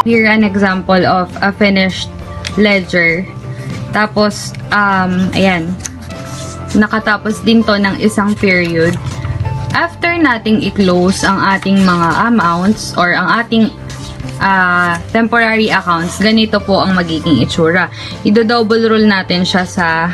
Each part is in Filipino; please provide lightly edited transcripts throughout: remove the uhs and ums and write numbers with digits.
Here an example of a finished ledger. Tapos, ayan, nakatapos din to ng isang period. After nating i-close ang ating mga amounts or ang ating temporary accounts, ganito po ang magiging itsura. Ido-double rule natin siya sa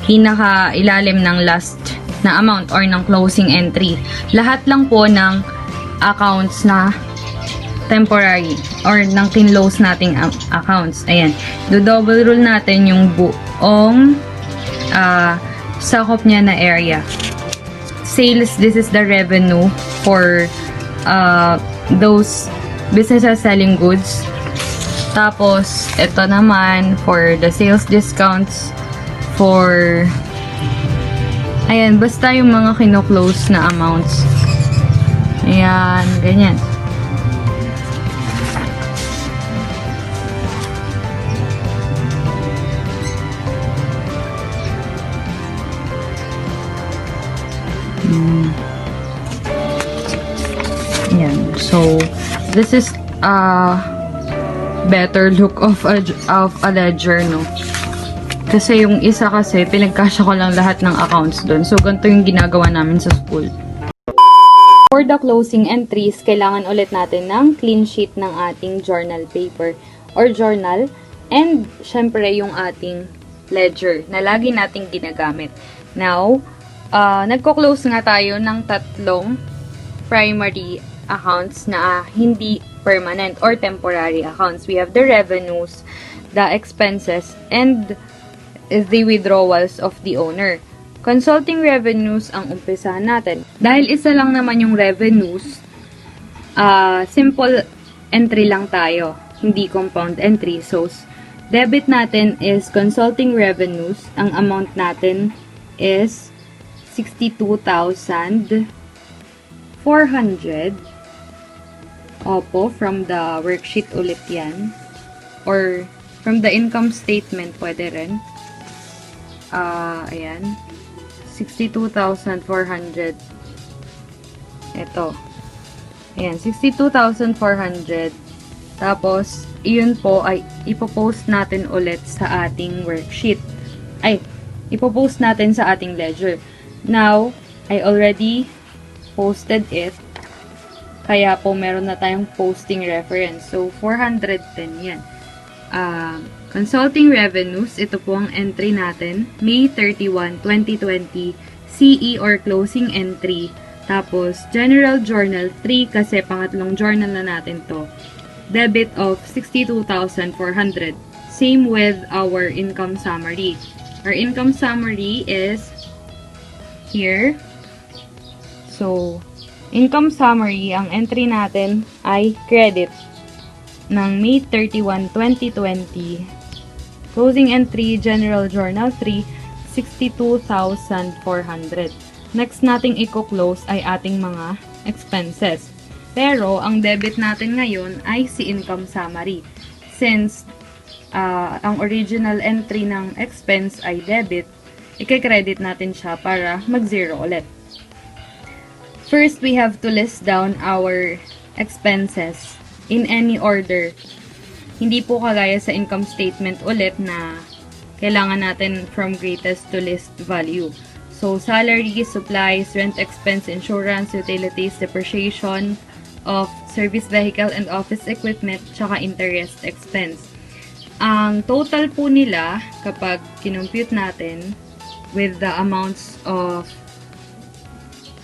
pinaka-ilalim ng last na amount or ng closing entry. Lahat lang po ng accounts na temporary or ng kinlose nating accounts. Ayan. Do-double rule natin yung buong sakop niya na area. Sales, this is the revenue for those businesses selling goods. Tapos, ito naman for the sales discounts for ayan, basta yung mga kino-close na amounts. Ayan, ganyan. Ayan. So, this is a better look of a ledger, no? Kasi yung isa kasi, pinagkasya ko lang lahat ng accounts doon. So, ganito yung ginagawa namin sa school. For the closing entries, kailangan ulit natin ng clean sheet ng ating journal paper or journal. And, syempre, yung ating ledger na lagi nating ginagamit. Now, nagko-close nga tayo ng 3 primary accounts na hindi permanent or temporary accounts. We have the revenues, the expenses, and the withdrawals of the owner. Consulting revenues ang umpisahan natin. Dahil isa lang naman yung revenues, simple entry lang tayo, hindi compound entry. So, debit natin is consulting revenues. Ang amount natin is 62,400. Opo, from the worksheet ulit yan. Or from the income statement, pwede rin. Ayan. 62,400. Ito. Ayan, 62,400. Tapos, iyon po ay ipopost natin ulit sa ating worksheet. Ay, ipopost natin sa ating ledger. Now, I already posted it. Kaya po, meron na tayong posting reference. So, 410 yan. Consulting revenues, ito po ang entry natin. May 31, 2020, CE or closing entry. Tapos, General Journal 3 kasi pangatlong journal na natin to. Debit of 62,400. Same with our income summary. Our income summary is here. So, income summary, ang entry natin ay credit ng May 31, 2020. Closing entry, General Journal 3, 62,400. Next nating i-close ay ating mga expenses. Pero, ang debit natin ngayon ay si income summary. Since ang original entry ng expense ay debit, i-credit natin siya para mag-zero ulit. First, we have to list down our expenses in any order. Hindi po kagaya sa income statement ulit na kailangan natin from greatest to least value. So, salary, supplies, rent expense, insurance, utilities, depreciation of service vehicle and office equipment, tsaka interest expense. Ang total po nila, kapag kinompute natin with the amounts of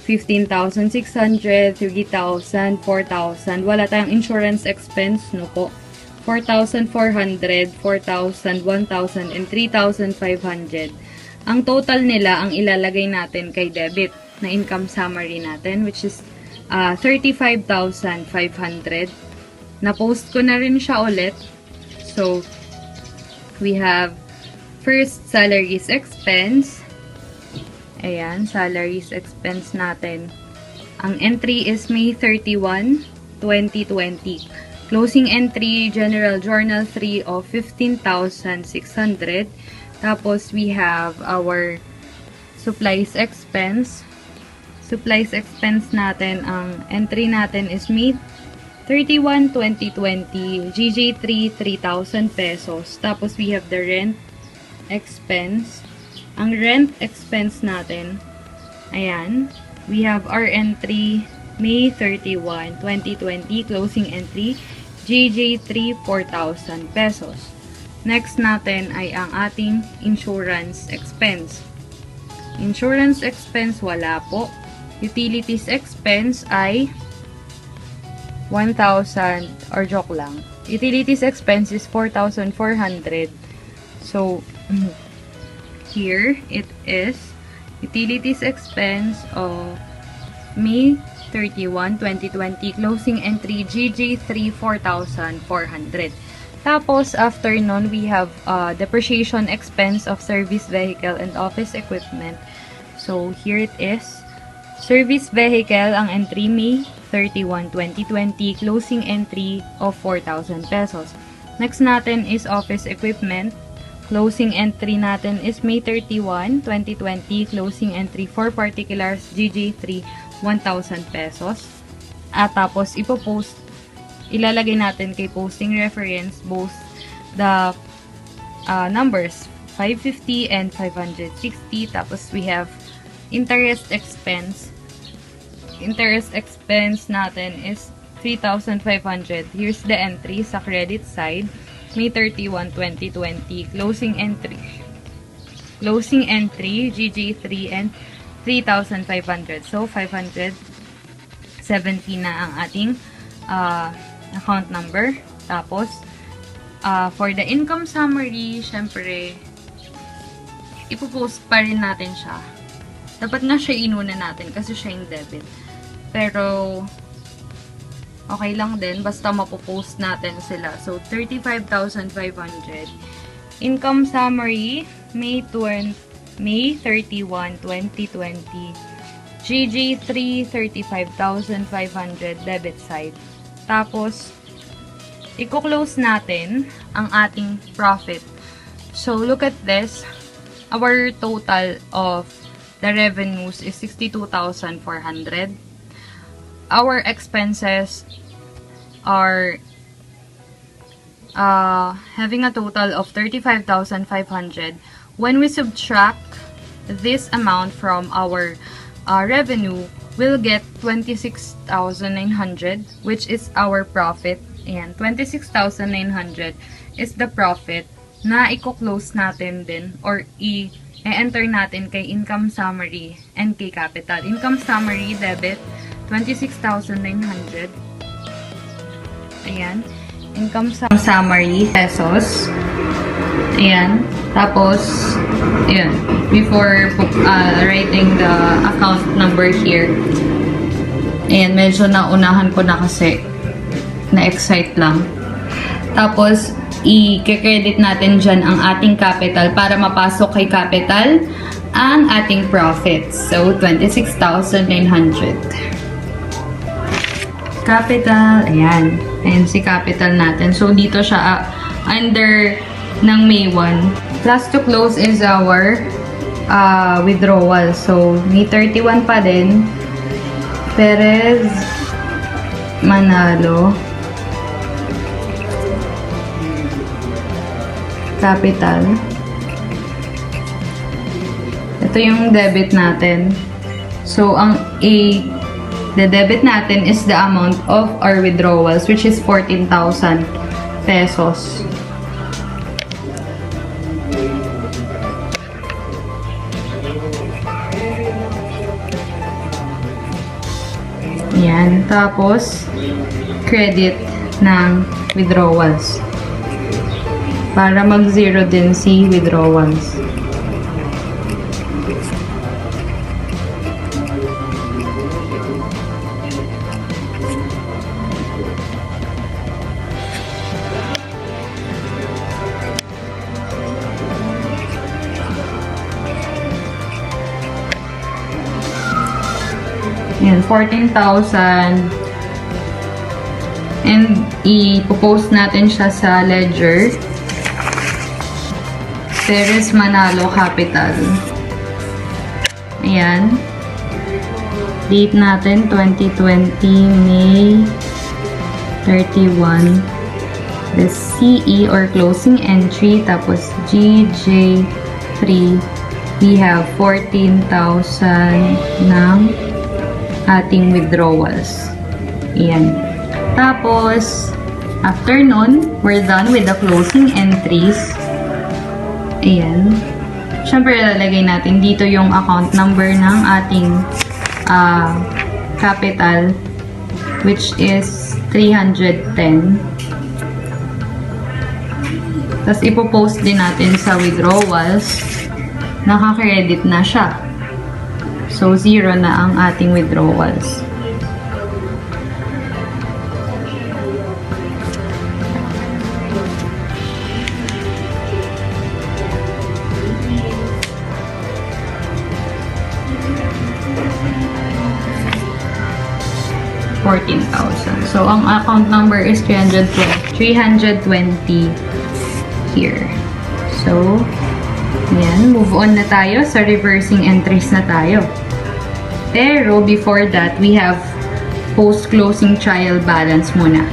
15,600, 30,000, 4,000. Wala tayong insurance expense, no po. 4,400, 4,000, 1,000, and 3,500. Ang total nila, ang ilalagay natin kay debit na income summary natin, which is 35,500. Na-post ko na rin siya ulit. So, we have first salaries expense. Ayan, salaries expense natin. Ang entry is May 31, 2020. Closing entry, General Journal 3 of 15,600. Tapos, we have our supplies expense. Supplies expense natin, ang entry natin is May 31, 2020, GJ3, 3,000 pesos. Tapos, we have the rent expense. Ang rent expense natin, ayan, we have our entry, May 31, 2020, closing entry, GJ3, 4,000 pesos. Next natin ay ang ating insurance expense. Insurance expense, wala po. Utilities expense ay 1,000, or joke lang. Utilities expense is 4,400. So, here it is utilities expense of May 31, 2020, closing entry GG3, 4,400. Tapos, after nun, we have depreciation expense of service vehicle and office equipment. So, here it is. Service vehicle, ang entry May 31, 2020, closing entry of 4,000 pesos. Next natin is office equipment. Closing entry natin is May 31, 2020, closing entry for particulars GG3, 1,000 pesos. At tapos, ipopost, ilalagay natin kay posting reference both the numbers 550 and 560. Tapos, we have interest expense. Interest expense natin is 3,500. Here's the entry sa credit side. May 31, 2020. Closing entry. Closing entry, GG3 and 3,500. So, 570 na ang ating account number. Tapos, for the income summary, syempre, ipopost pa rin natin siya. Dapat nga siya inuna natin kasi siya yung debit. Pero, okay lang din. Basta mapopost natin sila. So, 35,500. Income summary, May 31, 2020. GG3, 35,500 debit side. Tapos, i-close natin ang ating profit. So, look at this. Our total of the revenues is 62,400. Our expenses are having a total of 35,500. When we subtract this amount from our revenue, we'll get 26,900, which is our profit. And 26,900 is the profit na i-close natin din or i-enter natin kay income summary and kay capital. Income summary, debit, 26,900. Ayan. Income summary, pesos. Ayan. Tapos, ayan. Before writing the account number here. Ayan, medyo naunahan ko na kasi na-excite lang. Tapos, i-credit natin dyan ang ating capital para mapasok kay capital ang ating profits. So, 26,900. Capital, ayan. Ayan si capital natin. So, dito siya under ng May 1. Last to close is our withdrawal. So, May 31 pa din. Perez Manalo. Capital. Ito yung debit natin. So, ang the debit natin is the amount of our withdrawals, which is 14,000 pesos. Yan. Tapos, credit ng withdrawals. Para mag-zero din si withdrawals. Yan, 14,000. And, i-post natin siya sa ledger. Perez Manalo Capital. Ayan. Date natin, 2020 May 31. The CE or closing entry, tapos GJ3, we have 14,000 ng ating withdrawals. Ayan. Tapos, after nun, we're done with the closing entries. Ayan. Siyempre, lalagay natin dito yung account number ng ating capital, which is 310. Tapos, ipopost din natin sa withdrawals. Naka-credit na siya. So, 0 na ang ating withdrawals. $14,000. So, ang account number is 320 here. So, yan. Move on na tayo sa reversing entries na tayo. Pero, before that, we have post-closing trial balance muna.